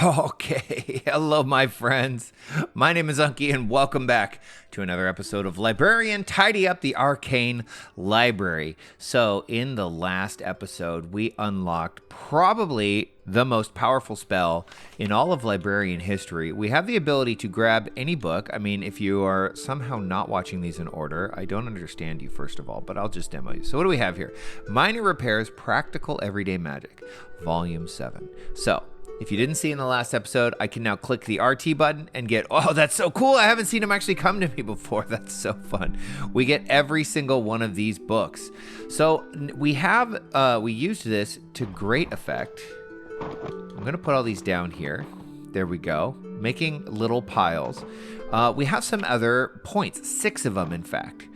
Okay, hello, my friends. My name is Unky, and welcome back to another episode of Librarian Tidy Up the Arcane Library. So, in the last episode, we unlocked probably the most powerful spell in all of Librarian history. We have the ability to grab any book. I mean, if you are somehow not watching these in order, I don't understand you, first of all, but I'll just demo you. So, what do we have here? Minor Repairs, Practical Everyday Magic, Volume 7. So, if you didn't see in the last episode, I can now click the RT button and get, oh, that's so cool. I haven't seen them actually come to me before. That's so fun. We get every single one of these books. So we used this to great effect. I'm going to put all these down here. There we go. Making little piles. We have some other points, 6 of them, in fact.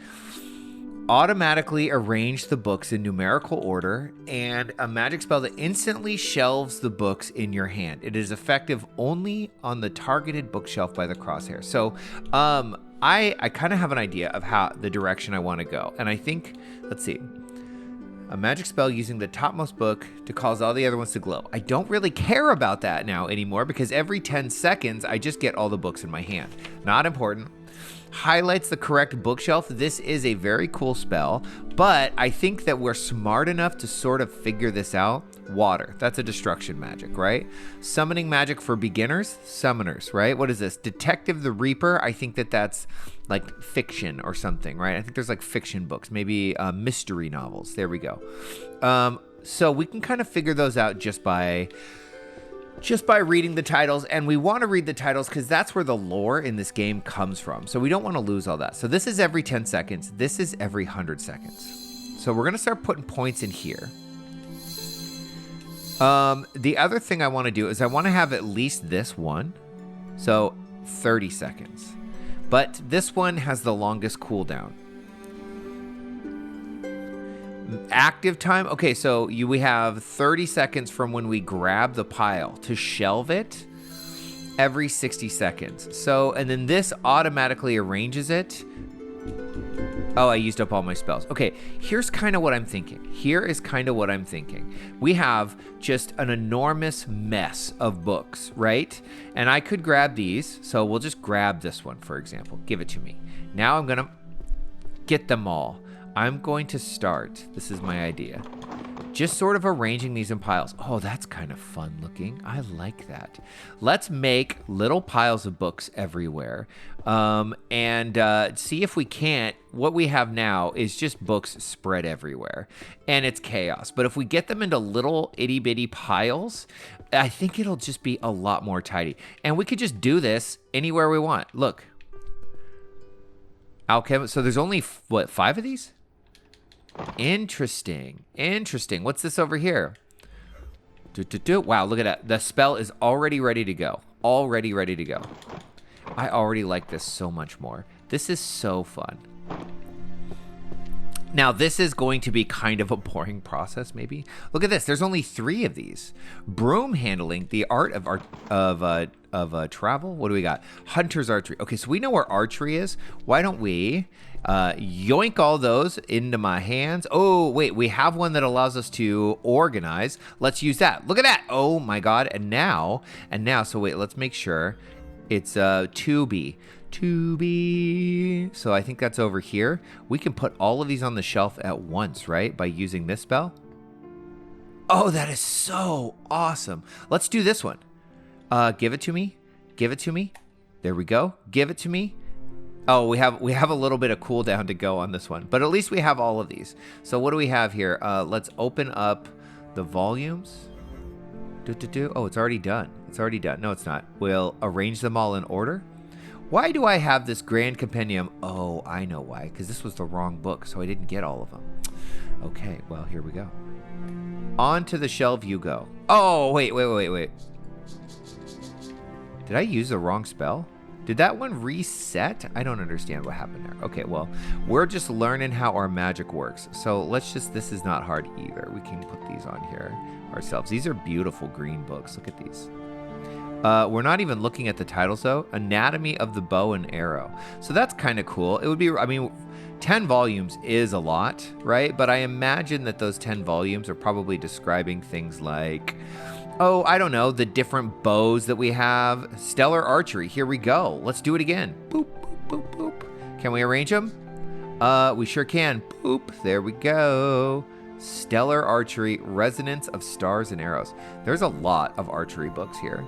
Automatically arrange the books in numerical order, and a magic spell that instantly shelves the books in your hand. It is effective only on the targeted bookshelf by the crosshair. So I kind of have an idea of how the direction I want to go. And I think, let's see, a magic spell using the topmost book to cause all the other ones to glow. I don't really care about that now anymore because every 10 seconds I just get all the books in my hand. Not important. Highlights the correct bookshelf. This is a very cool spell, but I think that we're smart enough to sort of figure this out. Water, that's a destruction magic, right? Summoning magic for beginners, summoners, right? What is this? Detective the Reaper. I think that's like fiction or something, right? I think there's like fiction books, maybe mystery novels. There we go. So we can kind of figure those out just by reading the titles, and we want to read the titles because that's where the lore in this game comes from. So we don't want to lose all that. So this is every 10 seconds. This is every 100 seconds. So we're going to start putting points in here. The other thing I want to do is I want to have at least this one. So 30 seconds. But this one has the longest cooldown. Active time. Okay, so we have 30 seconds from when we grab the pile to shelve it every 60 seconds. So, and then this automatically arranges it. Oh, I used up all my spells. Okay, here's kind of what I'm thinking. We have just an enormous mess of books, right? And I could grab these. So we'll just grab this one, for example. Give it to me. Now I'm going to get them all. I'm going to start, this is my idea, just sort of arranging these in piles. Oh, that's kind of fun looking. I like that. Let's make little piles of books everywhere and see if we can't. What we have now is just books spread everywhere, and it's chaos. But if we get them into little itty-bitty piles, I think it'll just be a lot more tidy. And we could just do this anywhere we want. Look. Alchem. So there's only, 5 of these? Interesting. What's this over here? Wow, look at that. The spell is already ready to go. I already like this so much more. This is so fun. Now, this is going to be kind of a boring process, maybe. Look at this. There's only 3 of these. Broom handling, the art of travel. What do we got? Hunter's archery. Okay, so we know where archery is. Why don't we yoink all those into my hands? Oh, wait, we have one that allows us to organize. Let's use that. Look at that. Oh my God. And now, so wait, let's make sure it's 2B. So I think that's over here. We can put all of these on the shelf at once, right? By using this spell. Oh, that is so awesome. Let's do this one. Give it to me. There we go. Give it to me. Oh, we have a little bit of cooldown to go on this one, but at least we have all of these. So what do we have here? Let's open up the volumes. Oh, it's already done. No, it's not. We'll arrange them all in order. Why do I have this grand compendium? Oh, I know why. Because this was the wrong book, so I didn't get all of them. Okay, well, here we go. Onto the shelf you go. Oh, wait. Did I use the wrong spell? Did that one reset? I don't understand what happened there. Okay, well, we're just learning how our magic works. So this is not hard either. We can put these on here ourselves. These are beautiful green books. Look at these. We're not even looking at the titles, though. Anatomy of the Bow and Arrow. So that's kind of cool. It would be, I mean, 10 volumes is a lot, right? But I imagine that those 10 volumes are probably describing things like, oh, I don't know, the different bows that we have. Stellar archery. Here we go. Let's do it again. Boop, boop, boop, boop. Can we arrange them? We sure can. Boop. There we go. Stellar archery. Resonance of stars and arrows. There's a lot of archery books here.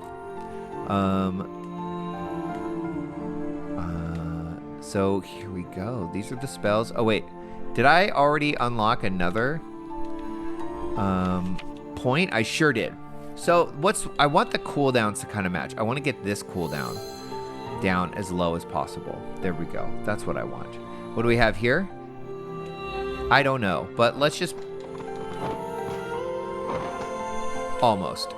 So here we go. These are the spells. Oh, wait. Did I already unlock another point? I sure did. So I want the cooldowns to kind of match. I want to get this cooldown down as low as possible. There we go. That's what I want. What do we have here? I don't know, but let's just... Almost.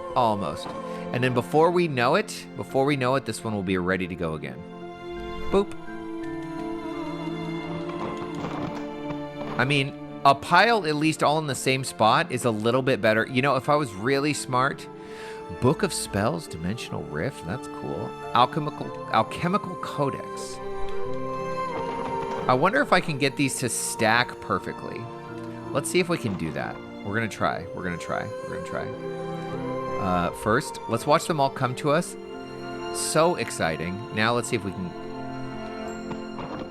And then before we know it, this one will be ready to go again. Boop. I mean, a pile at least all in the same spot is a little bit better. You know, if I was really smart, Book of Spells, Dimensional Rift, that's cool. Alchemical Codex. I wonder if I can get these to stack perfectly. Let's see if we can do that. We're gonna try. First, let's watch them all come to us. So exciting. Now let's see if we can...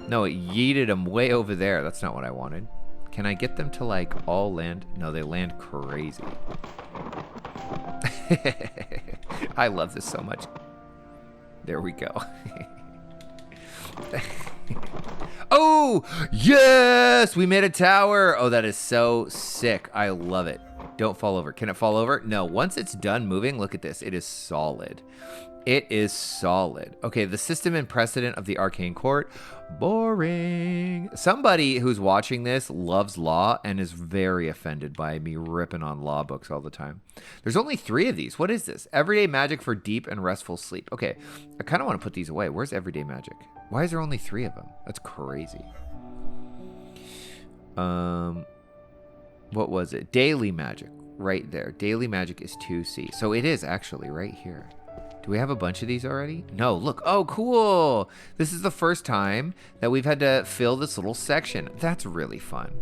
No, it yeeted them way over there. That's not what I wanted. Can I get them to, like, all land? No, they land crazy. I love this so much. There we go. Oh, yes! We made a tower. Oh, that is so sick. I love it. Don't fall over. Can it fall over? No. Once it's done moving, look at this. It is solid. It is solid. Okay, the system and precedent of the Arcane Court. Boring. Somebody who's watching this loves law and is very offended by me ripping on law books all the time. There's only 3 of these. What is this? Everyday magic for deep and restful sleep. Okay, I kind of want to put these away. Where's everyday magic? Why is there only 3 of them? That's crazy. What was it? Daily magic. Right there. Daily magic is 2C. So it is actually right here. Do we have a bunch of these already? No, look. Oh, cool. This is the first time that we've had to fill this little section. That's really fun.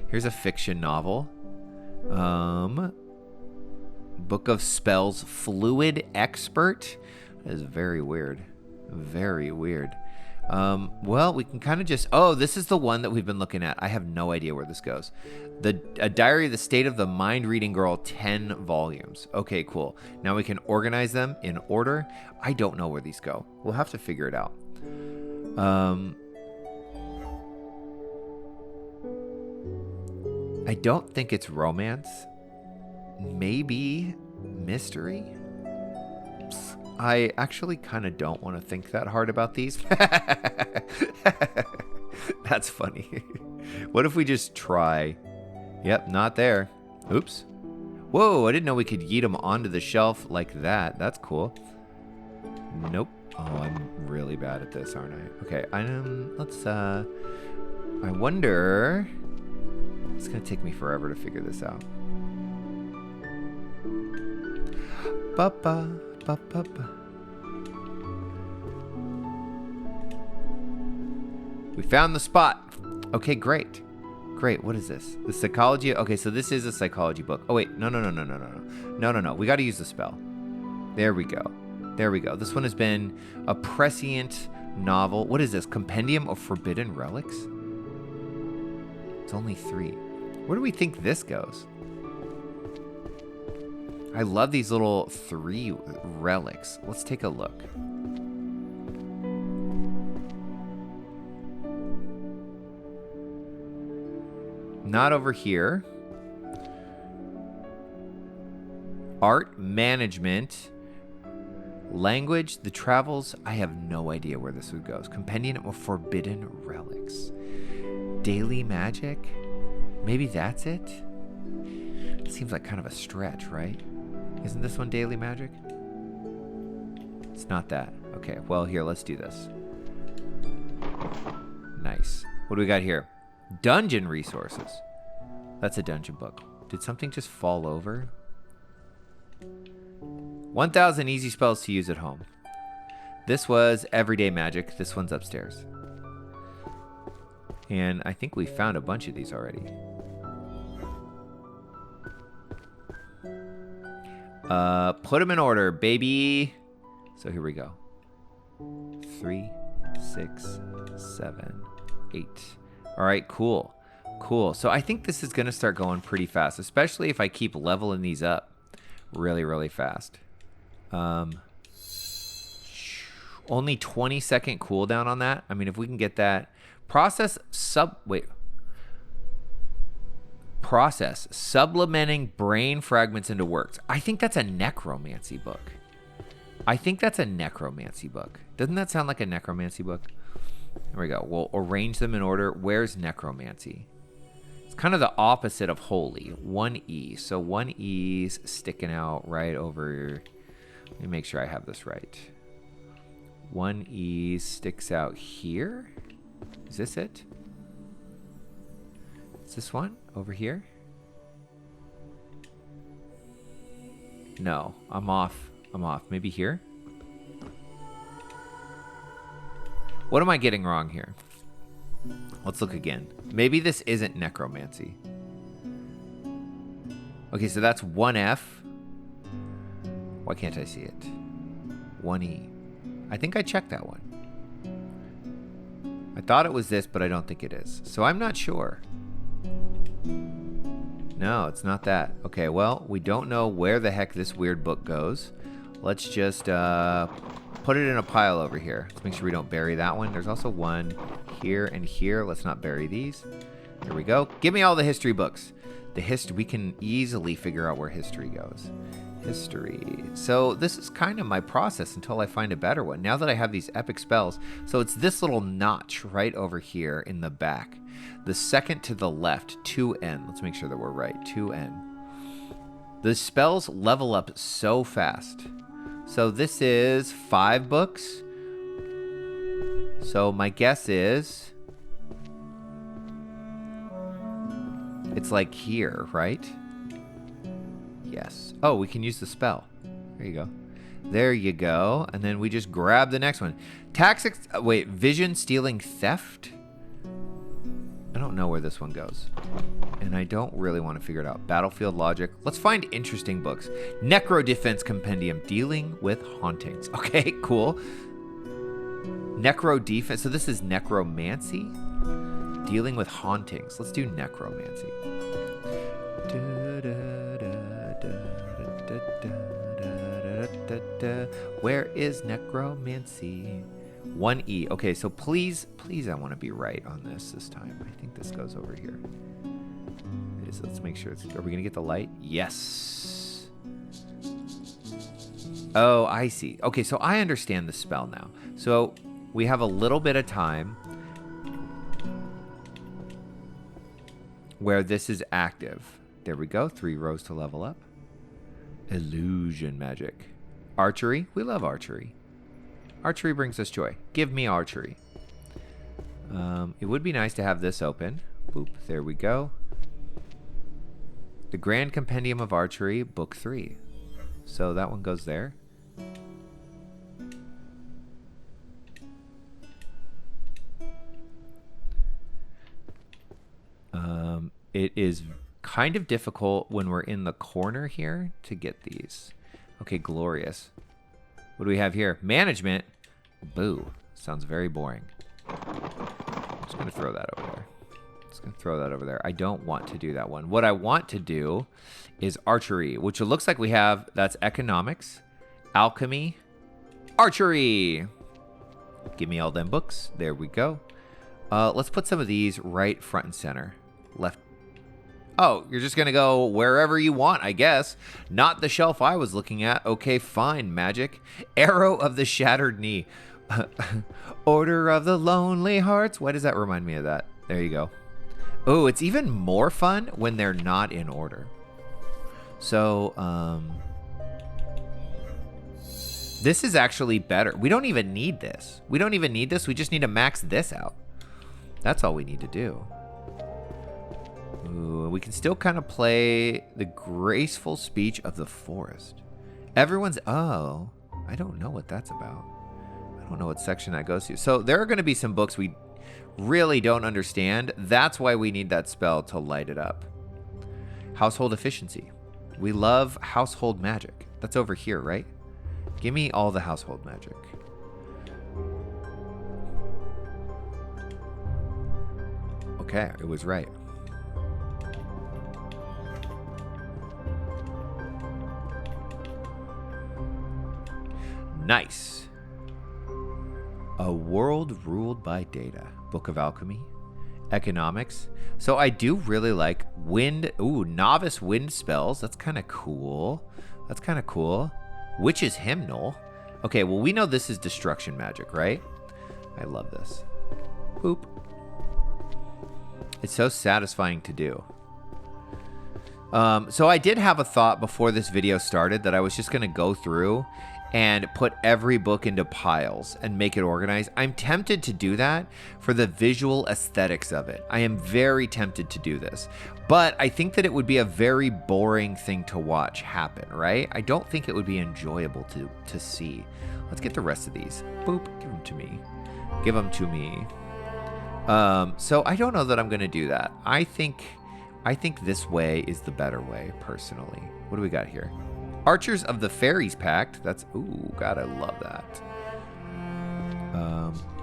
Here's a fiction novel. Book of Spells, Fluid Expert. That is very weird. Very weird. Well, we can kind of just... Oh, this is the one that we've been looking at. I have no idea where this goes. A Diary of the State of the Mind Reading Girl, 10 volumes. Okay, cool. Now we can organize them in order. I don't know where these go. We'll have to figure it out. I don't think it's romance. Maybe mystery? I actually kind of don't want to think that hard about these. That's funny. What if we just try? Yep, not there. Oops. Whoa, I didn't know we could yeet them onto the shelf like that. That's cool. Nope. Oh, I'm really bad at this, aren't I? Okay, let's, I wonder... It's going to take me forever to figure this out. Ba-ba. We found the spot. Okay, great. Great, what is this? The psychology? Okay, so this is a psychology book. Oh, wait, no. We got to use the spell. There we go. This one has been a prescient novel. What is this? Compendium of Forbidden Relics? It's only 3. Where do we think this goes? I love these little 3 relics. Let's take a look. Not over here. Art, management, language, the travels. I have no idea where this would go. Compendium of Forbidden Relics. Daily magic? Maybe that's it? It seems like kind of a stretch, right? Isn't this one daily magic? It's not that. Okay, well, here, let's do this. Nice. What do we got here? Dungeon resources. That's a dungeon book. Did something just fall over? 1,000 easy spells to use at home. This was everyday magic. This one's upstairs. And I think we found a bunch of these already. Put them in order, baby. So here we go. 3, 6, 7, 8. All right, cool. Cool. So I think this is going to start going pretty fast, especially if I keep leveling these up really, really fast. Only 20-second cooldown on that. I mean, if we can get that. Process supplementing brain fragments into works. I think that's a necromancy book. Doesn't that sound like a necromancy book? There we go. We'll arrange them in order. Where's necromancy? It's kind of the opposite of holy. 1E. So 1E's sticking out right over. Let me make sure I have this right. 1E sticks out here. Is this it? Is this one over here? No, I'm off. Maybe here? What am I getting wrong here? Let's look again. Maybe this isn't necromancy. Okay, so that's 1F. Why can't I see it? 1E. I think I checked that one. I thought it was this, but I don't think it is. So I'm not sure. No, it's not that. Okay, well, we don't know where the heck this weird book goes. Let's just put it in a pile over here. Let's make sure we don't bury that one. There's also one here and here. Let's not bury these. There we go. Give me all the history books. We can easily figure out where history goes. History. So this is kind of my process until I find a better one. Now that I have these epic spells. So it's this little notch right over here in the back. The second to the left, 2N. Let's make sure that we're right. 2N. The spells level up so fast. So this is 5 books. So my guess is it's like here, right? Yes. Oh, we can use the spell. There you go. There you go. And then we just grab the next one. Vision stealing theft? I don't know where this one goes. And I don't really want to figure it out. Battlefield logic. Let's find interesting books. Necro defense compendium. Dealing with hauntings. Okay, cool. Necro defense. So this is necromancy. Dealing with hauntings. Let's do necromancy. Where is necromancy? 1E. Okay, so please, I want to be right on this time. I think this goes over here. It is. Let's make sure. Are we going to get the light? Yes. Oh, I see. Okay, so I understand the spell now. So we have a little bit of time where this is active. There we go. 3 rows to level up. Illusion magic. Archery. We love archery. Archery brings us joy. Give me archery. It would be nice to have this open. Boop. There we go. The Grand Compendium of Archery, Book 3. So that one goes there. It is kind of difficult when we're in the corner here to get these. Okay, glorious. What do we have here? Management. Boo. Sounds very boring. I'm just going to throw that over there. I don't want to do that one. What I want to do is archery, which it looks like we have. That's economics, alchemy, archery. Give me all them books. There we go. Let's put some of these right front and center. Left. Oh, you're just going to go wherever you want, I guess. Not the shelf I was looking at. Okay, fine, magic. Arrow of the Shattered Knee. Order of the Lonely Hearts. Why does that remind me of that? There you go. Oh, it's even more fun when they're not in order. So, this is actually better. We don't even need this. We just need to max this out. That's all we need to do. Ooh, we can still kind of play the graceful speech of the forest. Everyone's... Oh, I don't know what that's about. I don't know what section that goes to. So there are going to be some books we really don't understand. That's why we need that spell to light it up. Household efficiency. We love household magic. That's over here, right? Give me all the household magic. Okay, it was right. Nice. A world ruled by data. Book of Alchemy. Economics. So I do really like wind. Ooh, novice wind spells. That's kind of cool. That's kind of cool. Witch's Hymnal. Okay, well, we know this is destruction magic, right? I love this. Boop. It's so satisfying to do. So I did have a thought before this video started that I was just going to go through and put every book into piles and make it organized. I'm tempted to do that for the visual aesthetics of it. I am very tempted to do this. But I think that it would be a very boring thing to watch happen, right? I don't think it would be enjoyable to see. Let's get the rest of these. Boop, give them to me. Give them to me. So I don't know that I'm going to do that. I think this way is the better way, personally. What do we got here? Archers of the Fairies Pact. That's, ooh, God, I love that.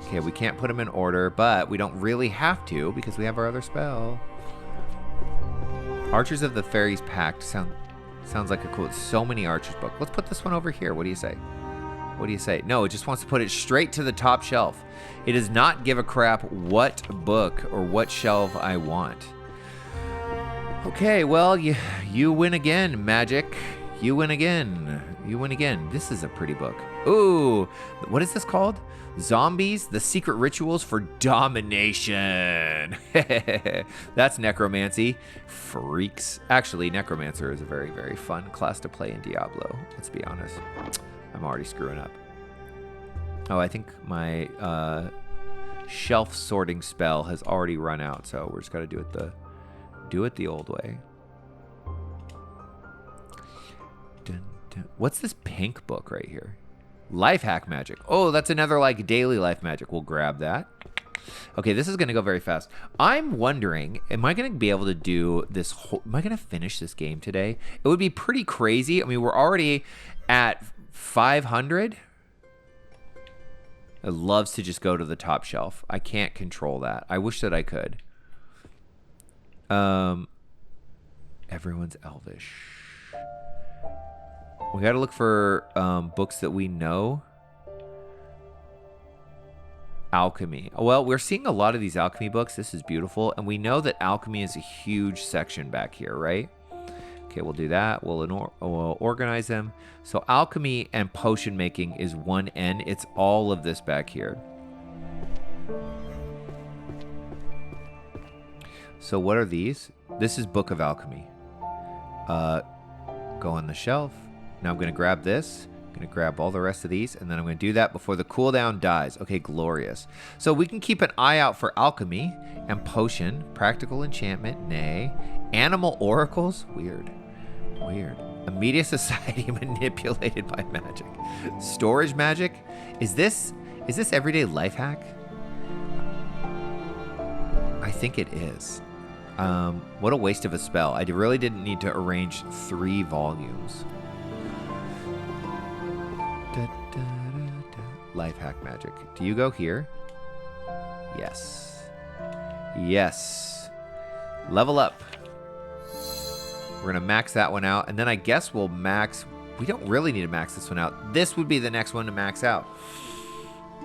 Okay, we can't put them in order, but we don't really have to because we have our other spell. Archers of the Fairies Pact sounds like a cool, so many Archers book. Let's put this one over here. What do you say? What do you say? No, it just wants to put it straight to the top shelf. It does not give a crap what book or what shelf I want. Okay, well, you win again, Magic. You win again. You win again. This is a pretty book. Ooh, what is this called? Zombies, the Secret Rituals for Domination. That's necromancy. Freaks. Actually, necromancer is a very, very fun class to play in Diablo. Let's be honest. I'm already screwing up. Oh, I think my shelf sorting spell has already run out, so we're just got to do it the old way. What's this pink book right here? Life hack magic. Oh, that's another like daily life magic. We'll grab that. Okay, this is going to go very fast. I'm wondering, am I going to be able to do this whole... Am I going to finish this game today? It would be pretty crazy. I mean, we're already at 500. It loves to just go to the top shelf. I can't control that. I wish that I could. Everyone's Elvish. We got to look for books that we know. Alchemy. Well, we're seeing a lot of these alchemy books. This is beautiful. And we know that alchemy is a huge section back here, right? Okay, we'll do that. We'll organize them. So alchemy and potion making is one N. It's all of this back here. So what are these? This is Book of Alchemy. Go on the shelf. Now I'm going to grab this. I'm going to grab all the rest of these, and then I'm going to do that before the cooldown dies. Okay, glorious. So we can keep an eye out for alchemy and potion, practical enchantment, nay, animal oracles, weird. A media society manipulated by magic. Storage magic. Is this everyday life hack? I think it is. What a waste of a spell. I really didn't need to arrange 3 volumes. Life hack magic. Do you go here? Yes. Yes. Level up. We're going to max that one out. And then I guess we'll max... We don't really need to max this one out. This would be the next one to max out.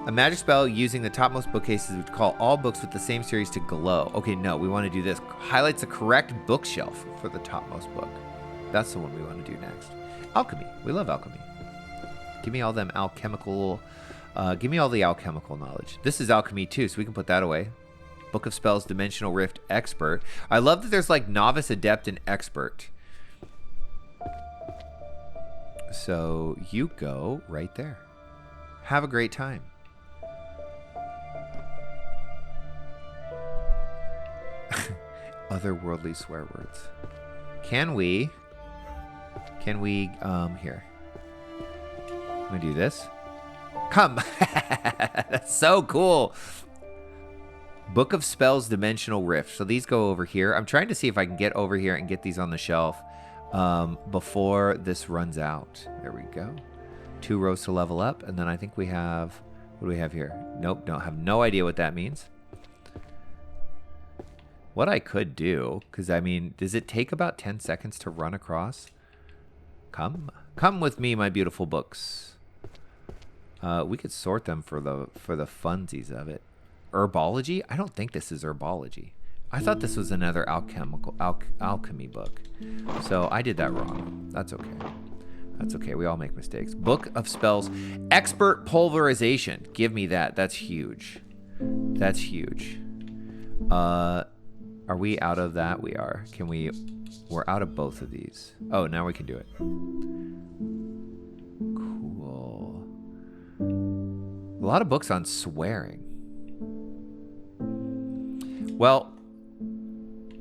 A magic spell using the topmost bookcases would call all books with the same series to glow. Okay, no, we want to do this. Highlights the correct bookshelf for the topmost book. That's the one we want to do next. Alchemy. We love alchemy. Give me all them alchemical... give me all the alchemical knowledge. This is alchemy too, so we can put that away. Book of Spells, Dimensional Rift, Expert. I love that there's like Novice, Adept, and Expert. So you go right there. Have a great time. Otherworldly swear words. Can we, here. I'm gonna do this. Come. That's so cool. Book of Spells Dimensional Rift. So these go over here. I'm trying to see if I can get over here and get these on the shelf before this runs out. There we go. 2 rows to level up. And then I think we have... What do we have here? Nope, don't have no idea what that means. What I could do, because I mean, does it take about 10 seconds to run across? Come with me, my beautiful books. We could sort them for the funsies of it. Herbology? I don't think this is herbology. I thought this was another alchemy book. So I did that wrong. That's okay. That's okay. We all make mistakes. Book of Spells. Expert Pulverization. Give me that. That's huge. That's huge. Are we out of that? We are. Can we... We're out of both of these. Oh, now we can do it. Cool. A lot of books on swearing. Well,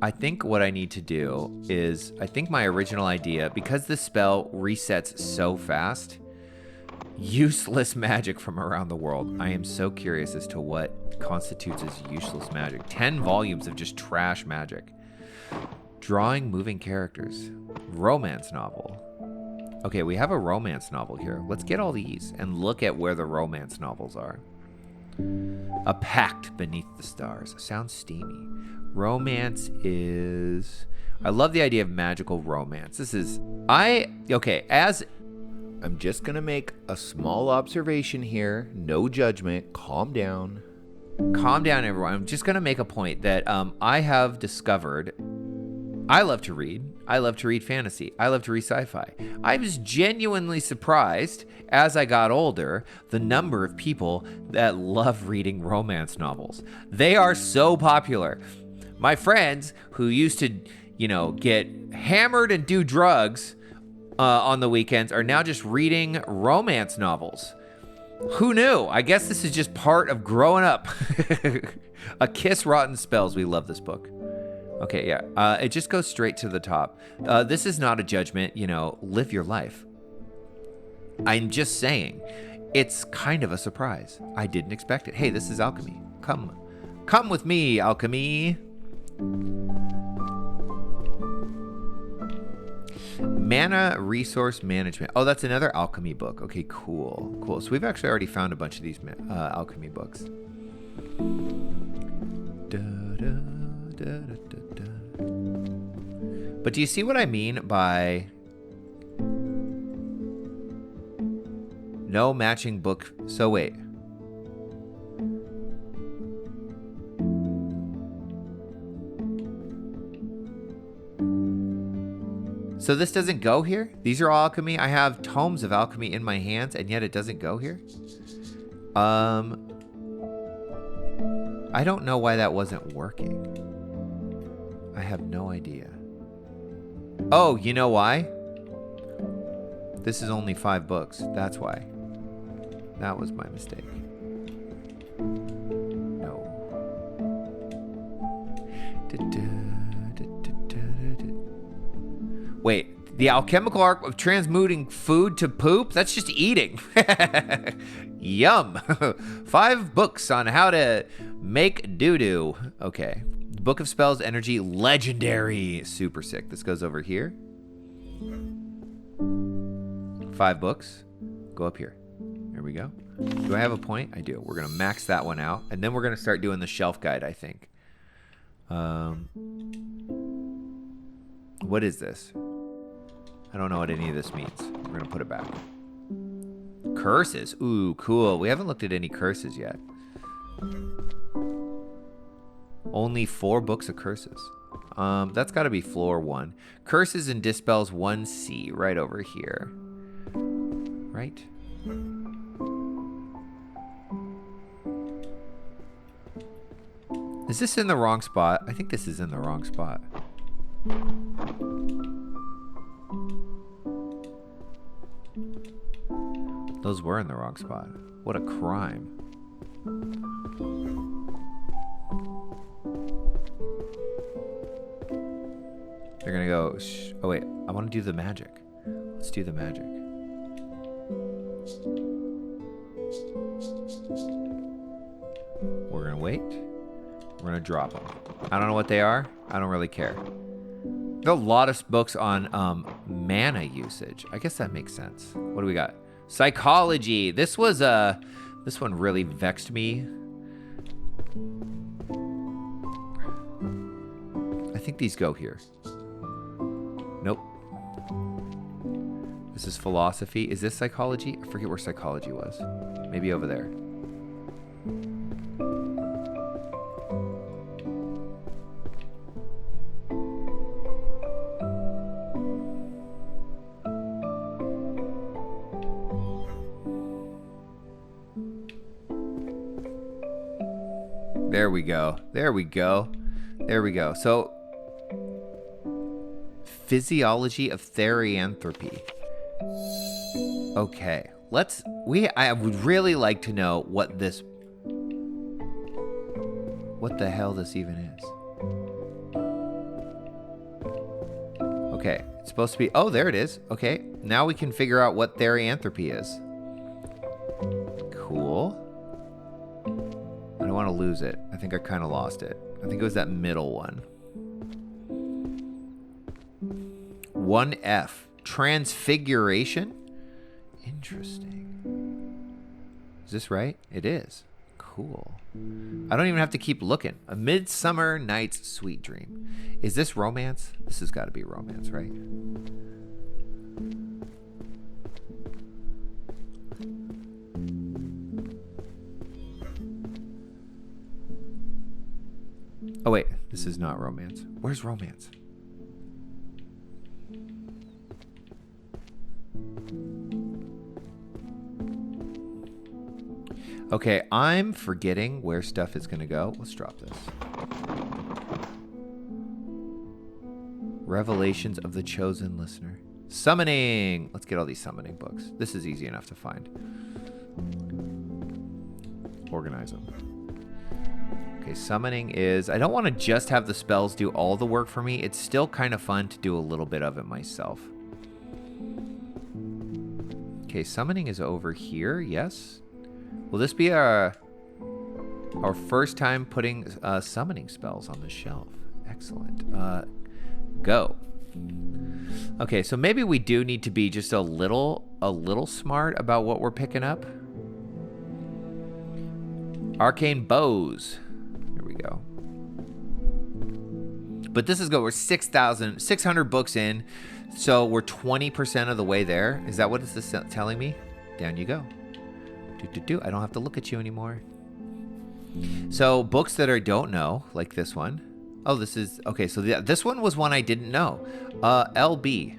I think what I need to do is, I think my original idea, because this spell resets so fast, useless magic from around the world. I am so curious as to what constitutes as useless magic. 10 volumes of just trash magic. Drawing moving characters. Romance novel. Okay, we have a romance novel here. Let's get all these and look at where the romance novels are. A Pact Beneath the Stars. Sounds steamy. Romance is... I love the idea of magical romance. This is... Okay, as... I'm just going to make a small observation here. No judgment. Calm down. Calm down, everyone. I'm just going to make a point that I have discovered... I love to read. I love to read fantasy. I love to read sci-fi. I was genuinely surprised as I got older, the number of people that love reading romance novels. They are so popular. My friends who used to, get hammered and do drugs on the weekends are now just reading romance novels. Who knew? I guess this is just part of growing up. A Kiss Rotten Spells. We love this book. Okay, yeah. It just goes straight to the top. This is not a judgment, live your life. I'm just saying, it's kind of a surprise. I didn't expect it. Hey, this is alchemy. Come with me, alchemy. Mana Resource Management. Oh, that's another alchemy book. Okay, cool. So we've actually already found a bunch of these alchemy books. But do you see what I mean by no matching book? So wait. So this doesn't go here? These are all alchemy? I have tomes of alchemy in my hands, and yet it doesn't go here? I don't know why that wasn't working. I have no idea. Oh, you know why? This is only 5 books. That's why. That was my mistake. No. Wait, the alchemical art of transmuting food to poop? That's just eating. Yum. 5 books on how to make doo-doo. Okay. Book of Spells, Energy, Legendary. Super sick. This goes over here. 5 books. Go up here. There we go. Do I have a point? I do. We're going to max that one out. And then we're going to start doing the shelf guide, I think. What is this? I don't know what any of this means. We're going to put it back. Curses. Ooh, cool. We haven't looked at any curses yet. Only 4 books of curses. That's got to be floor 1. Curses and Dispels 1C, right over here. Right? Is this in the wrong spot? I think this is in the wrong spot. Those were in the wrong spot. What a crime. They're gonna go, oh wait, I want to do the magic. Let's do the magic. We're gonna wait. We're gonna drop them. I don't know what they are. I don't really care. There are a lot of books on mana usage. I guess that makes sense. What do we got? Psychology. This one really vexed me. I think these go here. Nope. This is philosophy. Is this psychology? I forget where psychology was. Maybe over there. There we go. There we go. There we go. So, physiology of therianthropy. Okay. I would really like to know what the hell this even is. Okay. It's supposed to be, oh, there it is. Okay. Now we can figure out what therianthropy is. Cool. I don't want to lose it. I think I kind of lost it. I think it was that middle one. 1F. Transfiguration? Interesting. Is this right? It is. Cool. I don't even have to keep looking. A Midsummer Night's Sweet Dream. Is this romance? This has got to be romance, right? Oh, wait. This is not romance. Where's romance? Okay, I'm forgetting where stuff is going to go. Let's drop this. Revelations of the Chosen Listener. Summoning. Let's get all these summoning books. This is easy enough to find. Organize them. Okay, summoning is... I don't want to just have the spells do all the work for me. It's still kind of fun to do a little bit of it myself. Okay, summoning is over here. Yes. Will this be our first time putting summoning spells on the shelf? Excellent. Go. Okay, so maybe we do need to be just a little smart about what we're picking up. Arcane bows. There we go. But this is good. We're 600 books in, so we're 20% of the way there. Is that what this is telling me? Down you go. I don't have to look at you anymore. So books that I don't know, like this one. Oh, this is okay. So this one was one I didn't know. LB.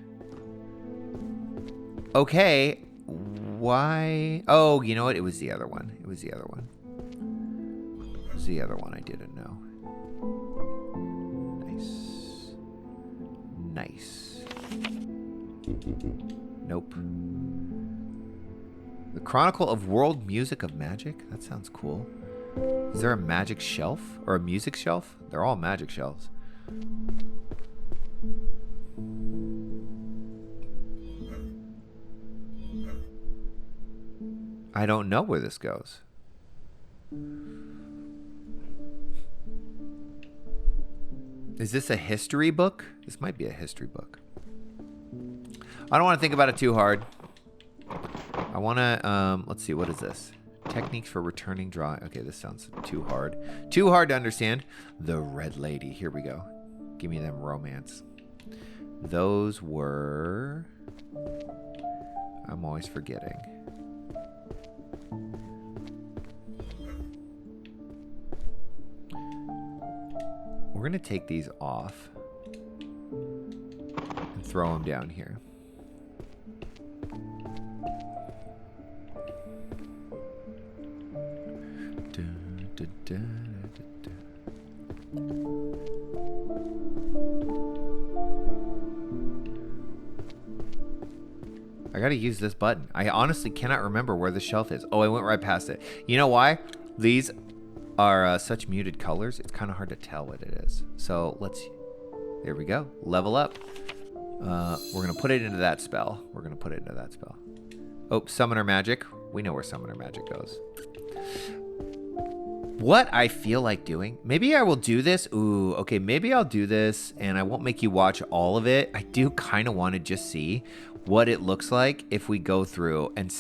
Okay. Why? Oh, you know what? It was the other one. It was the other one. It was the other one I didn't know. Nice. Nope. The Chronicle of World Music of Magic? That sounds cool. Is there a magic shelf? Or a music shelf? They're all magic shelves. I don't know where this goes. Is this a history book? This might be a history book. I don't want to think about it too hard. I want to, let's see, what is this? Techniques for returning drawing. Okay, this sounds too hard. Too hard to understand. The Red Lady. Here we go. Give me them romance. Those were... I'm always forgetting. We're going to take these off and throw them down here. I gotta use this button. I honestly cannot remember where the shelf is. Oh, I went right past it. You know why? These are such muted colors. It's kind of hard to tell what it is. So there we go. Level up. We're gonna put it into that spell. Oh, summoner magic. We know where summoner magic goes. What I feel like doing, maybe I will do this. Ooh, okay, maybe I'll do this and I won't make you watch all of it. I do kind of want to just see what it looks like if we go through and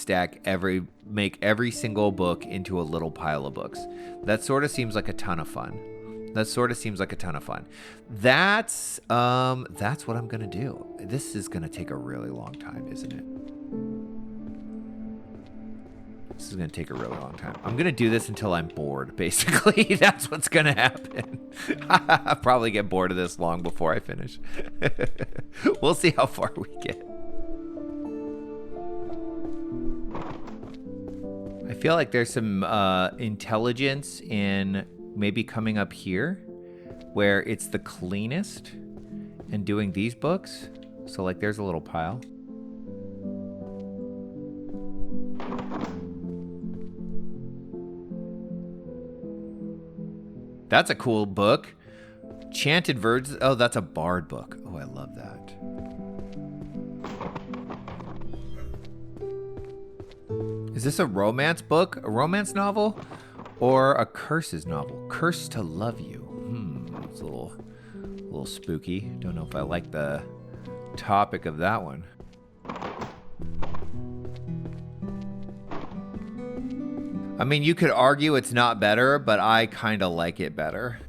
make every single book into a little pile of books. That sort of seems like a ton of fun. That's what I'm gonna do. This is gonna take a really long time, isn't it? This is gonna take a really long time. I'm gonna do this until I'm bored, basically. That's what's gonna happen. I'll probably get bored of this long before I finish. We'll see how far we get. I feel like there's some intelligence in maybe coming up here where it's the cleanest and doing these books. So like there's a little pile. That's a cool book. Chanted Verses. Oh, that's a bard book. Oh, I love that. Is this a romance book? A romance novel? Or a curses novel? Curse to Love You. It's a little spooky. Don't know if I like the topic of that one. I mean, you could argue it's not better, but I kind of like it better.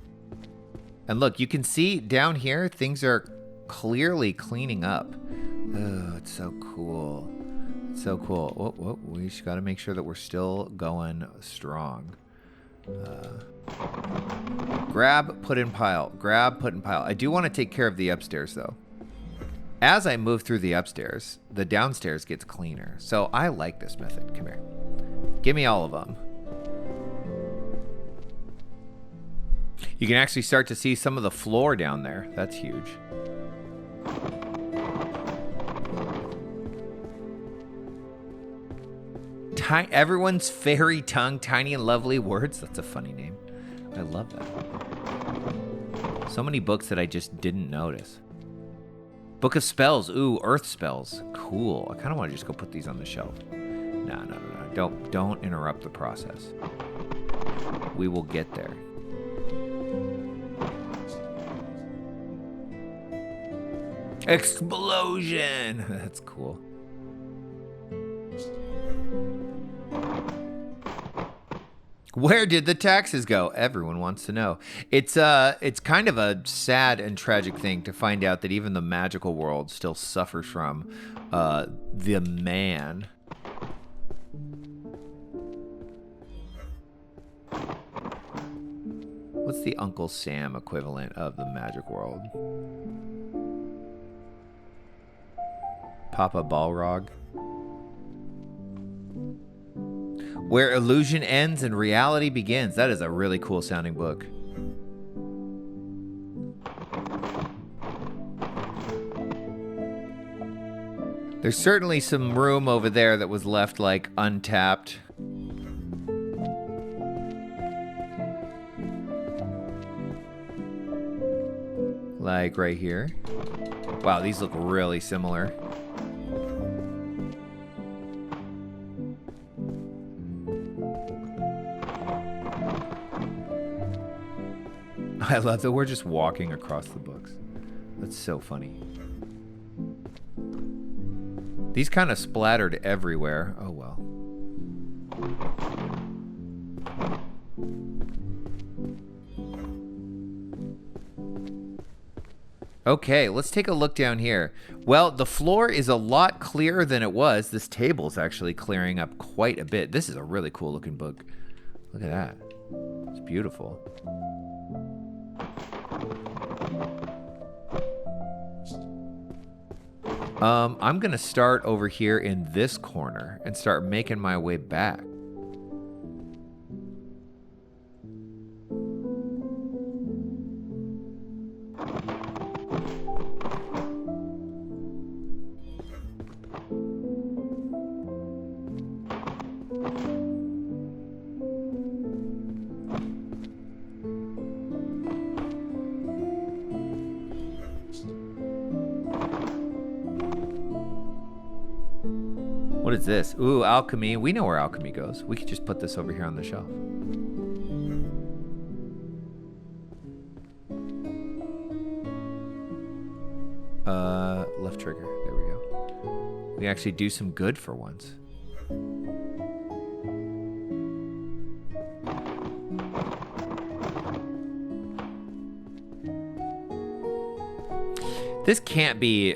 And look, you can see down here, things are clearly cleaning up. Oh, it's so cool. It's so cool. Whoa, we just got to make sure that we're still going strong. Grab, put in pile. Grab, put in pile. I do want to take care of the upstairs, though. As I move through the upstairs, the downstairs gets cleaner. So I like this method. Come here. Give me all of them. You can actually start to see some of the floor down there. That's huge. Everyone's fairy tongue, tiny and lovely words. That's a funny name. I love that. So many books that I just didn't notice. Book of Spells. Ooh, Earth Spells. Cool. I kind of want to just go put these on the shelf. No. Don't interrupt the process. We will get there. Explosion! That's cool. Where did the taxes go? Everyone wants to know. It's kind of a sad and tragic thing to find out that even the magical world still suffers from the man. What's the Uncle Sam equivalent of the magic world? Papa Balrog. Where illusion ends and reality begins. That is a really cool sounding book. There's certainly some room over there that was left like untapped. Like right here. Wow, these look really similar. I love that we're just walking across the books. That's so funny. These kind of splattered everywhere. Oh well. Okay, let's take a look down here. Well, the floor is a lot clearer than it was. This table is actually clearing up quite a bit. This is a really cool looking book. Look at that. It's beautiful. I'm gonna start over here in this corner and start making my way back. What is this? Ooh, alchemy. We know where alchemy goes. We could just put this over here on the shelf. Left trigger. There we go. We actually do some good for once. This can't be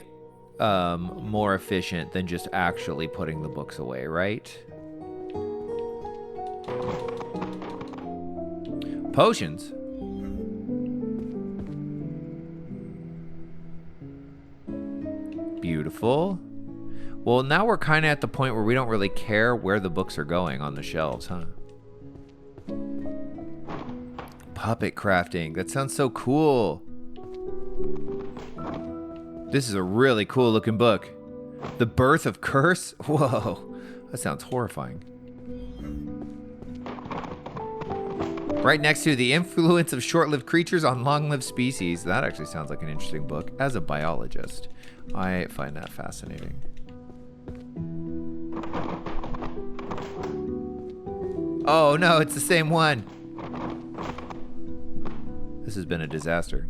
more efficient than just actually putting the books away, right? Potions. Beautiful. Well, now we're kind of at the point where we don't really care where the books are going on the shelves, huh? Puppet crafting. That sounds so cool. This is a really cool looking book. The Birth of Curse? Whoa, that sounds horrifying. Right next to The Influence of Short-Lived Creatures on Long-Lived Species. That actually sounds like an interesting book. As a biologist, I find that fascinating. Oh no, it's the same one. This has been a disaster.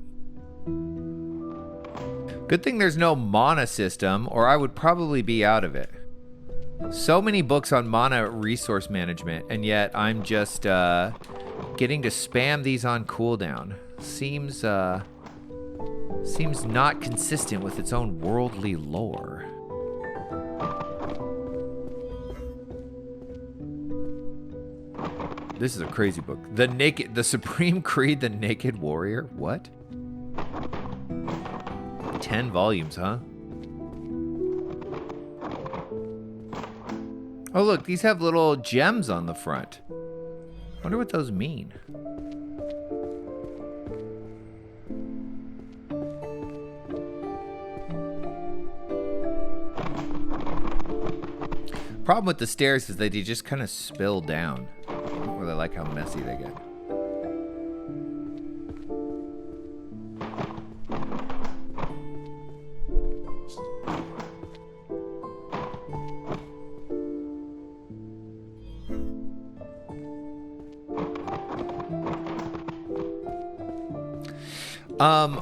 Good thing there's no mana system, or I would probably be out of it. So many books on mana resource management, and yet I'm just getting to spam these on cooldown. Seems not consistent with its own worldly lore. This is a crazy book. The Supreme Creed, the Naked Warrior. What? 10 volumes, huh? Oh, look, these have little gems on the front. Wonder what those mean. Problem with the stairs is that they just kind of spill down. I don't really like how messy they get.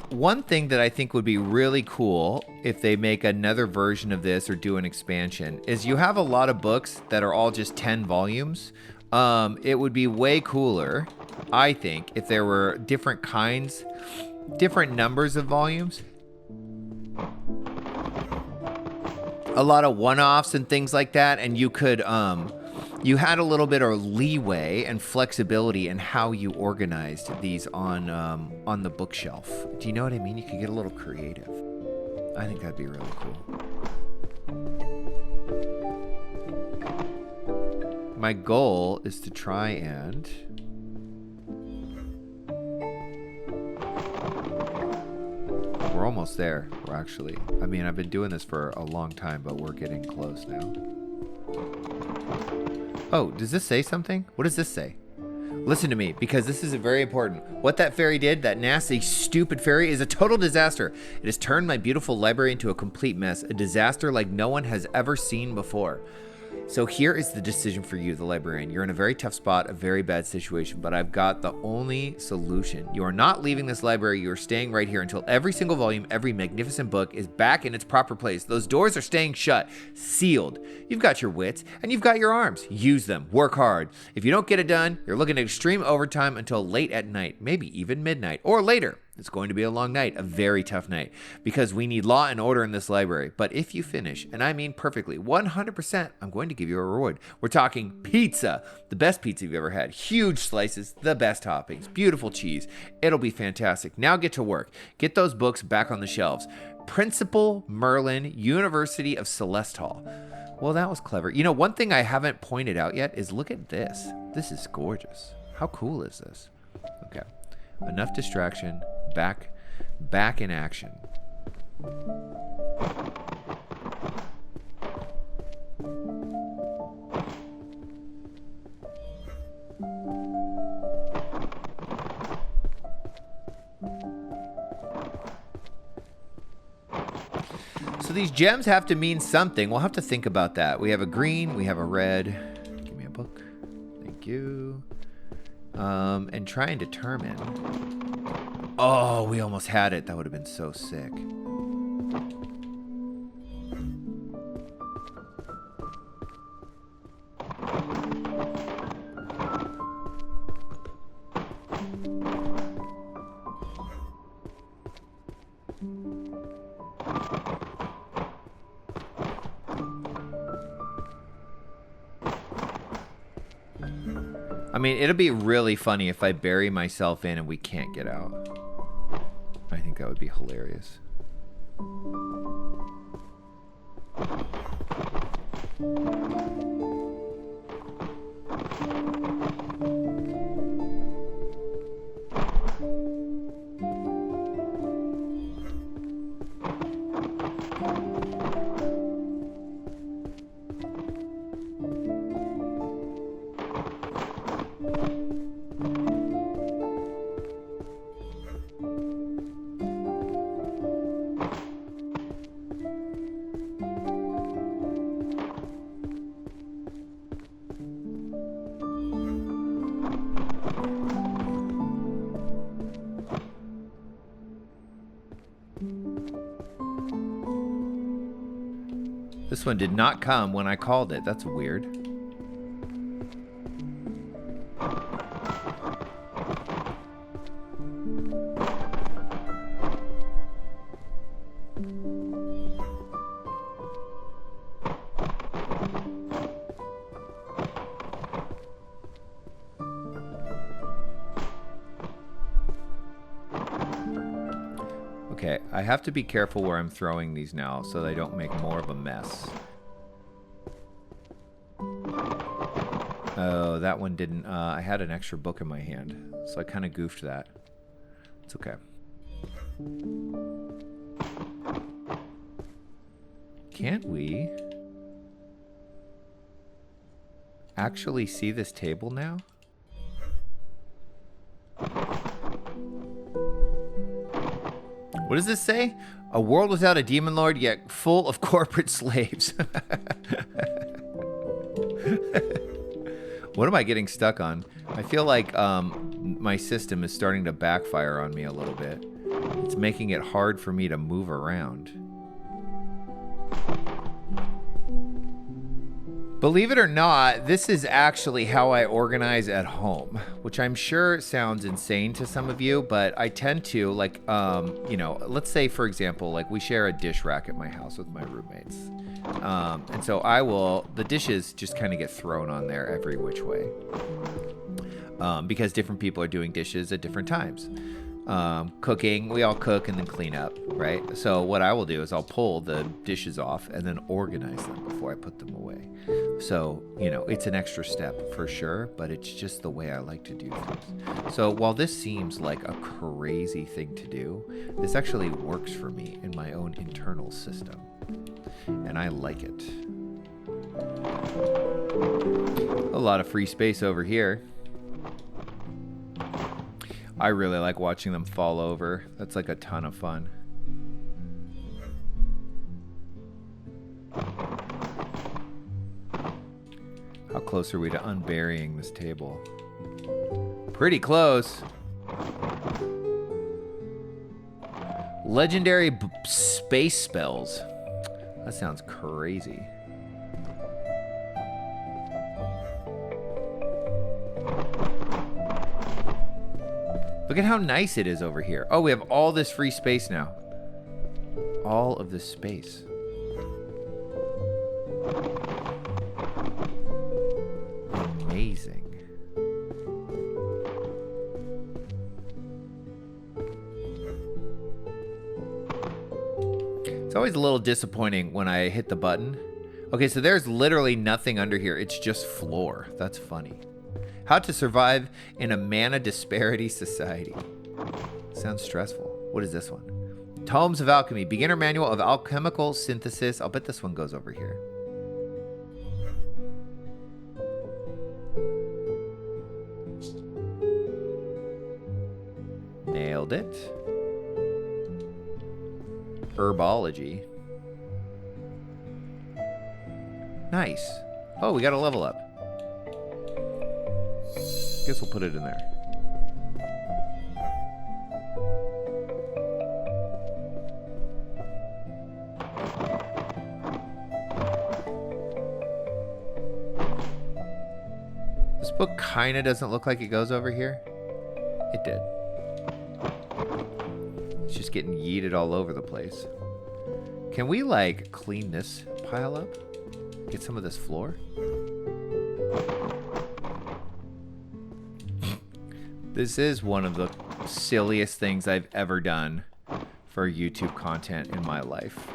One thing that I think would be really cool if they make another version of this or do an expansion is you have a lot of books that are all just 10 volumes. It would be way cooler, I think, if there were different kinds, different numbers of volumes. A lot of one-offs and things like that, and you could, you had a little bit of leeway and flexibility in how you organized these on the bookshelf. Do you know what I mean? You could get a little creative. I think that'd be really cool. My goal is to try and... We're almost there. We're actually... I mean, I've been doing this for a long time, but we're getting close now. Oh, does this say something? What does this say? Listen to me, because this is very important. What that fairy did, that nasty, stupid fairy, is a total disaster. It has turned my beautiful library into a complete mess, a disaster like no one has ever seen before. So here is the decision for you, the librarian. You're in a very tough spot, a very bad situation, but I've got the only solution. You are not leaving this library. You are staying right here until every single volume, every magnificent book is back in its proper place. Those doors are staying shut, sealed. You've got your wits and you've got your arms. Use them. Work hard. If you don't get it done, you're looking at extreme overtime until late at night, maybe even midnight or later. It's going to be a long night, a very tough night, because we need law and order in this library. But if you finish, and I mean perfectly, 100%, I'm going to give you a reward. We're talking pizza, the best pizza you've ever had. Huge slices, the best toppings, beautiful cheese. It'll be fantastic. Now get to work. Get those books back on the shelves. Principal Merlin, University of Celeste Hall. Well, that was clever. You know, one thing I haven't pointed out yet is look at this. This is gorgeous. How cool is this? Okay. Enough distraction. Back in action. So these gems have to mean something. We'll have to think about that. We have a green, we have a red. Give me a book. Thank you. And try and determine. Oh, we almost had it. That would have been so sick. I mean, it'll be really funny if I bury myself in and we can't get out. I think that would be hilarious. This one did not come when I called it. That's weird. Okay, I have to be careful where I'm throwing these now so they don't make more of a mess. Oh, that one didn't. I had an extra book in my hand, so I kind of goofed that. It's okay. Can't we actually see this table now? What does this say? A world without a demon lord, yet full of corporate slaves. What am I getting stuck on? I feel like my system is starting to backfire on me a little bit. It's making it hard for me to move around. Believe it or not, this is actually how I organize at home, which I'm sure sounds insane to some of you, but I tend to, like, you know, let's say, for example, like we share a dish rack at my house with my roommates. And so the dishes just kind of get thrown on there every which way. Because different people are doing dishes at different times. Cooking, we all cook and then clean up, right? So what I will do is I'll pull the dishes off and then organize them before I put them away. So, you know, it's an extra step for sure, but it's just the way I like to do things. So while this seems like a crazy thing to do, this actually works for me in my own internal system. And I like it. A lot of free space over here. I really like watching them fall over. That's like a ton of fun. How close are we to unburying this table? Pretty close. Legendary space spells. That sounds crazy. Look at how nice it is over here. Oh, we have all this free space now. All of this space. Amazing. It's always a little disappointing when I hit the button. Okay, so there's literally nothing under here. It's just floor. That's funny. How to survive in a mana disparity society. Sounds stressful. What is this one? Tomes of Alchemy. Beginner Manual of Alchemical Synthesis. I'll bet this one goes over here. Nailed it. Herbology. Nice. Oh, we got a level up. Guess we'll put it in there. This book kind of doesn't look like it goes over here. It did. It's just getting yeeted all over the place. Can we, like, clean this pile up? Get some of this floor? This is one of the silliest things I've ever done for YouTube content in my life.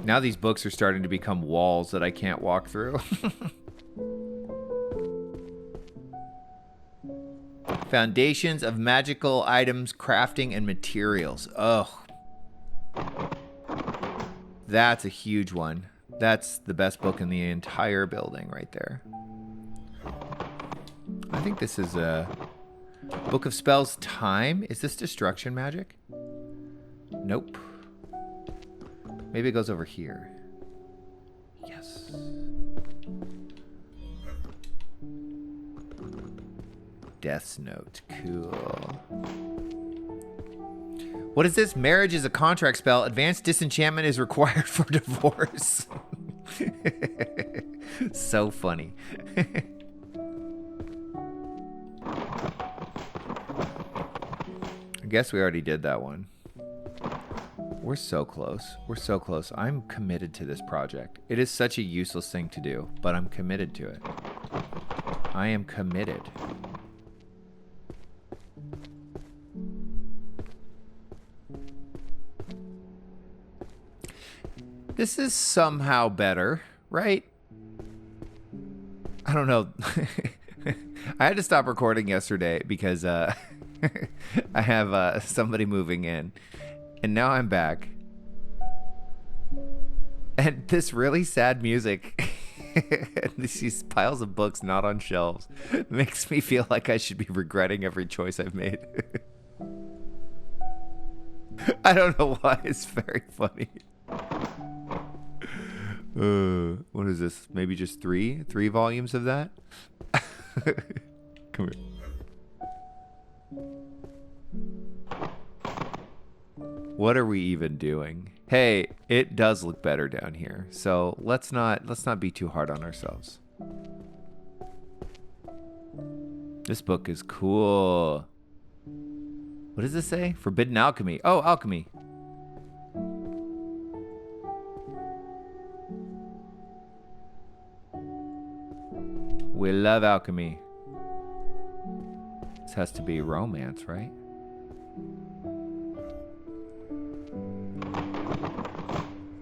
Now these books are starting to become walls that I can't walk through. Foundations of magical items, crafting, and materials. Oh. That's a huge one. That's the best book in the entire building right there. I think this is a Book of Spells Time. Is this destruction magic? Nope. Maybe it goes over here. Yes. Death's Note. Cool. What is this? Marriage is a contract spell. Advanced disenchantment is required for divorce. So funny. I guess we already did that one. We're so close. We're so close. I'm committed to this project. It is such a useless thing to do, but I'm committed to it. I am committed. This is somehow better, right? I don't know. I had to stop recording yesterday because I have somebody moving in. And now I'm back. And this really sad music, these piles of books not on shelves, makes me feel like I should be regretting every choice I've made. I don't know why. It's very funny. What is this? Maybe just three volumes of that? Come here. What are we even doing? Hey, it does look better down here. So let's not be too hard on ourselves. This book is cool. What does this say? Forbidden alchemy. Oh, alchemy. We love alchemy. This has to be romance, right?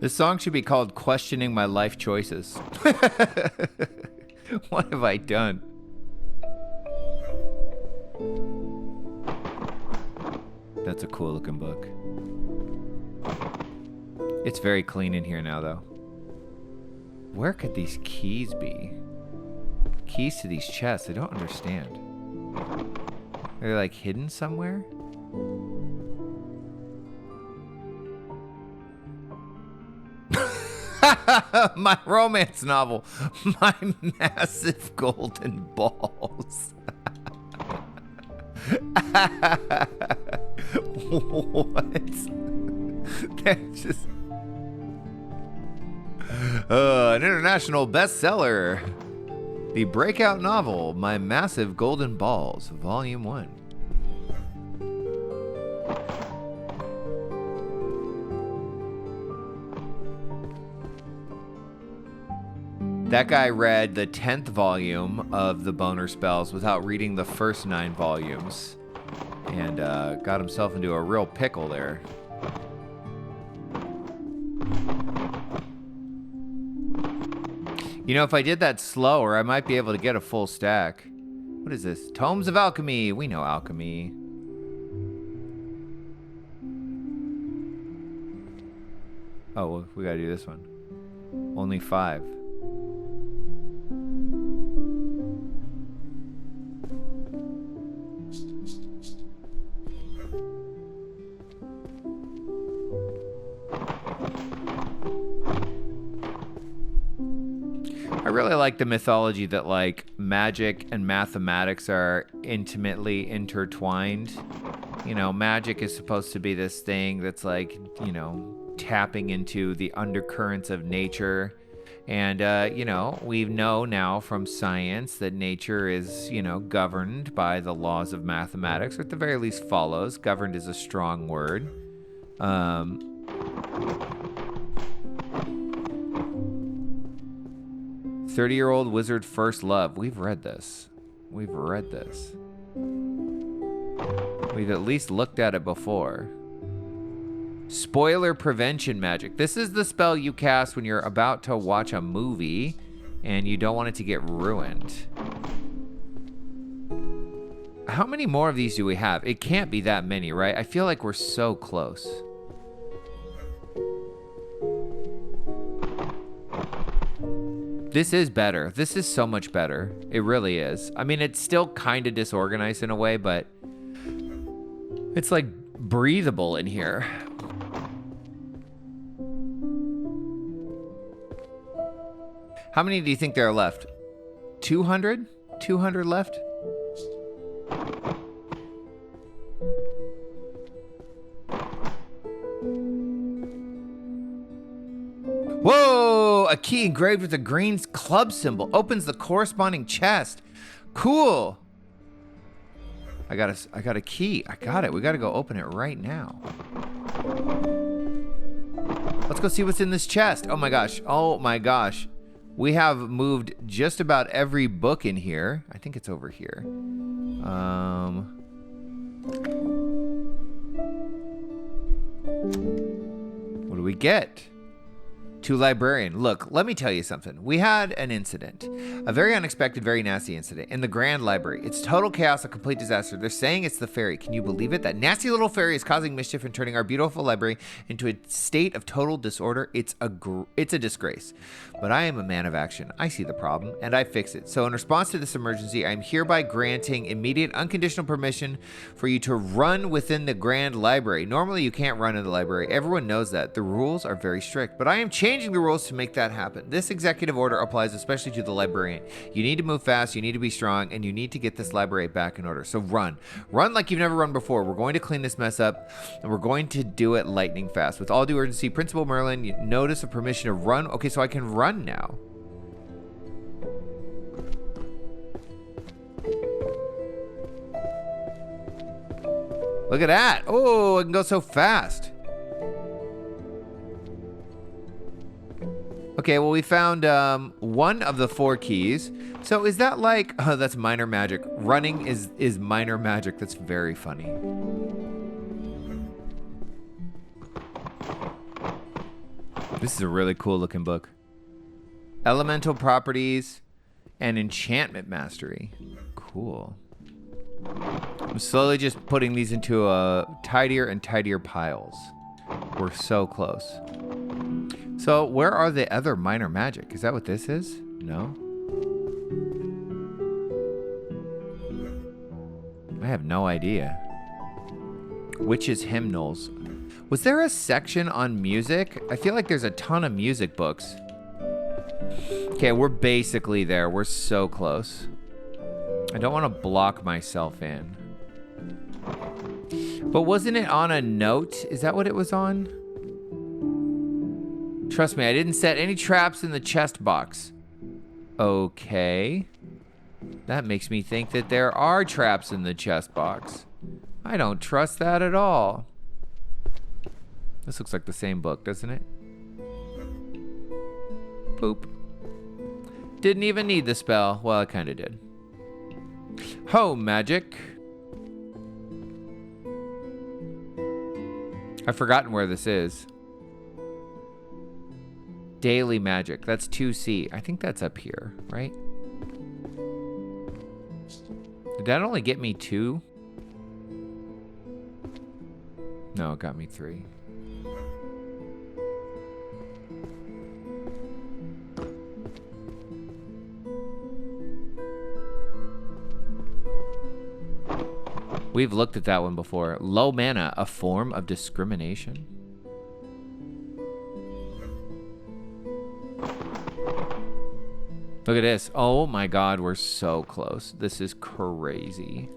This song should be called Questioning My Life Choices. What have I done? That's a cool looking book. It's very clean in here now, though. Where could these keys be? Keys to these chests, I don't understand. They're like hidden somewhere? My romance novel. My massive golden balls. What? They're just... an international bestseller. The breakout novel, My Massive Golden Balls, Volume 1. That guy read the 10th volume of the Boner Spells without reading the first 9 volumes. And got himself into a real pickle there. You know, if I did that slower, I might be able to get a full stack. What is this? Tomes of Alchemy. We know alchemy. Oh, well, we gotta do this one. Only 5. I really like the mythology that, like, magic and mathematics are intimately intertwined. You know, magic is supposed to be this thing that's, like, you know, tapping into the undercurrents of nature. And, you know, we know now from science that nature is, you know, governed by the laws of mathematics, or at the very least follows. Governed is a strong word. 30-year-old wizard first love. We've read this. We've at least looked at it before. Spoiler prevention magic. This is the spell you cast when you're about to watch a movie and you don't want it to get ruined. How many more of these do we have? It can't be that many, right? I feel like we're so close. This is better. This is so much better. It really is. I mean, it's still kind of disorganized in a way, but it's like breathable in here. How many do you think there are left? 200? 200 left? Whoa! A key engraved with a green club symbol opens the corresponding chest. Cool. I got a key. I got it. We got to go open it right now. Let's go see what's in this chest. Oh my gosh. Oh my gosh. We have moved just about every book in here. I think it's over here. What do we get? To Librarian. Look, let me tell you something. We had an incident. A very unexpected, very nasty incident in the Grand Library. It's total chaos, a complete disaster. They're saying it's the fairy. Can you believe it? That nasty little fairy is causing mischief and turning our beautiful library into a state of total disorder. It's a disgrace. But I am a man of action. I see the problem, and I fix it. So in response to this emergency, I am hereby granting immediate, unconditional permission for you to run within the Grand Library. Normally, you can't run in the library. Everyone knows that. The rules are very strict, but I am changing the rules to make that happen. This executive order applies especially to the librarian. You need to move fast, you need to be strong, and you need to get this library back in order. So run. Run like you've never run before. We're going to clean this mess up, and we're going to do it lightning fast. With all due urgency, Principal Merlin, notice of permission to run. Okay, so I can run now. Look at that. Oh, I can go so fast. Okay, well, we found one of the 4 keys. So is that like, oh, that's minor magic. Running is minor magic. That's very funny. This is a really cool looking book. Elemental properties and enchantment mastery. Cool. I'm slowly just putting these into tidier and tidier piles. We're so close. So where are the other minor magic? Is that what this is? No? I have no idea. Witches' hymnals. Was there a section on music? I feel like there's a ton of music books. Okay, we're basically there. We're so close. I don't want to block myself in. But wasn't it on a note? Is that what it was on? Trust me, I didn't set any traps in the chest box. Okay. That makes me think that there are traps in the chest box. I don't trust that at all. This looks like the same book, doesn't it? Poop. Didn't even need the spell. Well, I kind of did. Home magic. I've forgotten where this is. Daily magic. That's 2C. I think that's up here, right? Did that only get me 2? No, it got me 3. We've looked at that one before. Low mana, a form of discrimination. Look at this. Oh my God, we're so close. This is crazy.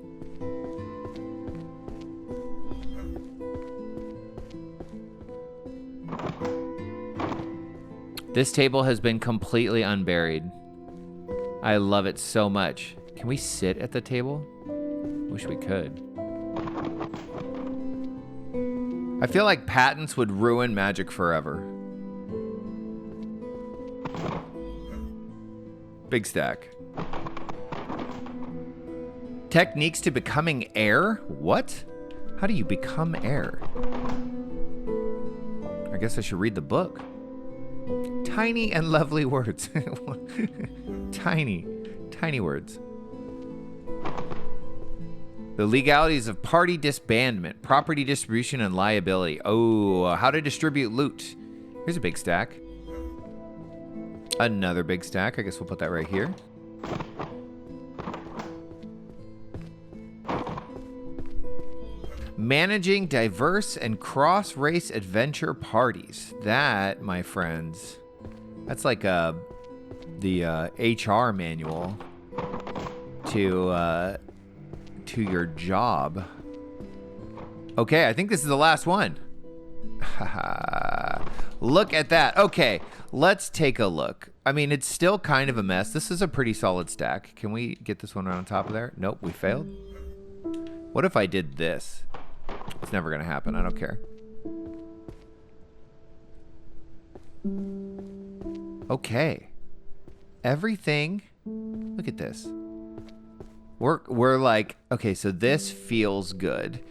This table has been completely unburied. I love it so much. Can we sit at the table? Wish we could. I feel like patents would ruin magic forever. Big stack. Techniques to becoming heir? What? How do you become heir? I guess I should read the book. Tiny and lovely words. Tiny words. The legalities of party disbandment, property distribution, and liability. Oh, how to distribute loot. Here's a big stack. Another big stack. I guess we'll put that right here. Managing diverse and cross-race adventure parties. That, my friends, that's like the HR manual to your job. Okay, I think this is the last one. Look at that. Okay, let's take a look. I mean, it's still kind of a mess. This is a pretty solid stack. Can we get this one right on top of there? Nope, we failed. What if I did this? It's never gonna happen. I don't care. Okay. Everything. Look at this. We're like, okay, so this feels good.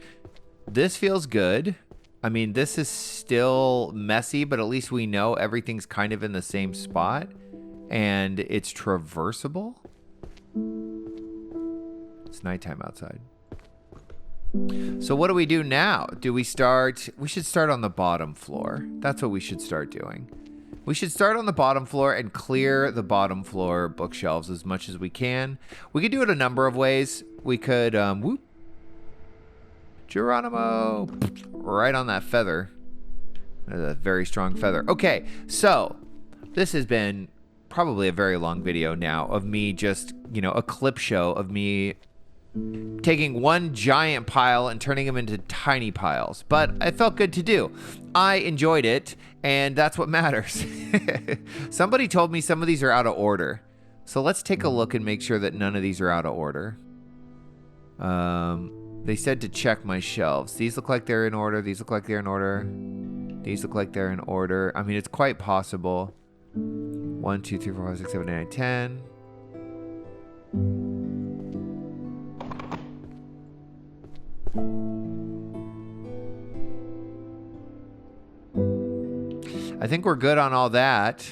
This feels good. I mean, this is still messy, but at least we know everything's kind of in the same spot and it's traversable. It's nighttime outside. So what do we do now? Do we start? We should start on the bottom floor. That's what we should start doing. We should start on the bottom floor and clear the bottom floor bookshelves as much as we can. We could do it a number of ways. We could, whoop. Geronimo. Right on that feather. That's a very strong feather. Okay, so this has been probably a very long video now of me just, a clip show of me taking one giant pile and turning them into tiny piles. But it felt good to do. I enjoyed it, and that's what matters. Somebody told me some of these are out of order. So let's take a look and make sure that none of these are out of order. They said to check my shelves. These look like they're in order. These look like they're in order. These look like they're in order. I mean, it's quite possible. 1, 2, 3, 4, 5, 6, 7, 8, 9, 10. I think we're good on all that.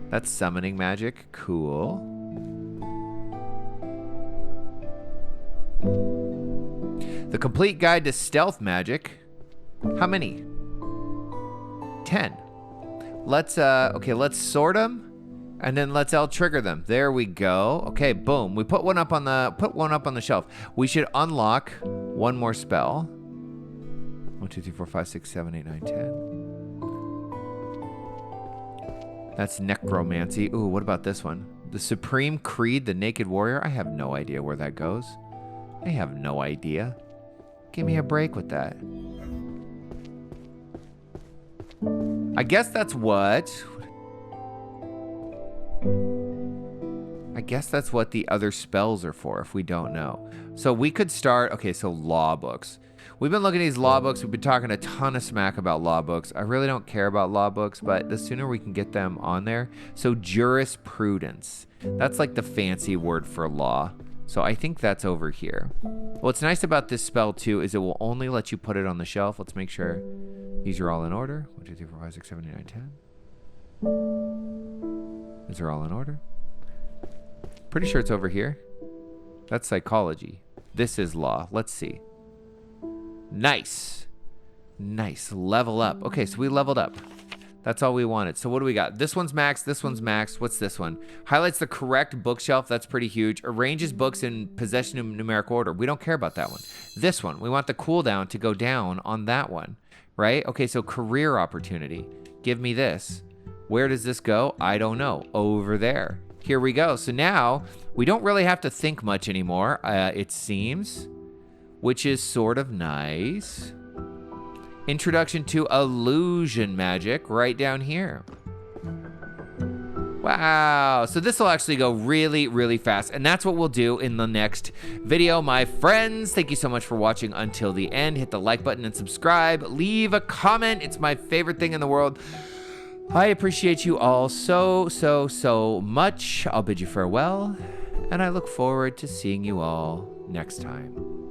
That's summoning magic. Cool. The complete guide to stealth magic. How many? 10. Let's sort them. And then let's trigger them. There we go. Okay, boom. We put one up on the shelf. We should unlock one more spell. 1, 2, 3, 4, 5, 6, 7, 8, 9, 10. That's necromancy. Ooh, what about this one? The Supreme Creed, the Naked Warrior. I have no idea where that goes. I have no idea. Give me a break with that. I guess that's what the other spells are for, if we don't know. So we could start, okay, so law books. We've been looking at these law books. We've been talking a ton of smack about law books. I really don't care about law books, but the sooner we can get them on there. So jurisprudence. That's like the fancy word for law. So I think that's over here. What's nice about this spell, too, is it will only let you put it on the shelf. Let's make sure these are all in order. 1, 2, 3, 4, 5, 6, 7, 8, 9, 10. These are all in order. Pretty sure it's over here. That's psychology. This is law. Let's see. Nice. Nice. Level up. Okay, so we leveled up. That's all we wanted. So what do we got? This one's max. This one's max. What's this one? Highlights the correct bookshelf. That's pretty huge. Arranges books in possession of numeric order. We don't care about that one. This one. We want the cooldown to go down on that one. right? Okay, so career opportunity. Give me this. Where does this go? I don't know. Over there. Here we go. So now we don't really have to think much anymore, it seems, which is sort of nice. Introduction to illusion magic right down here. Wow, so this will actually go really, really fast, and that's what we'll do in the next video, my friends. Thank you so much for watching until the end. Hit the like button and subscribe. Leave a comment. It's my favorite thing in the world. I appreciate you all so, so, so much. I'll bid you farewell, and I look forward to seeing you all next time.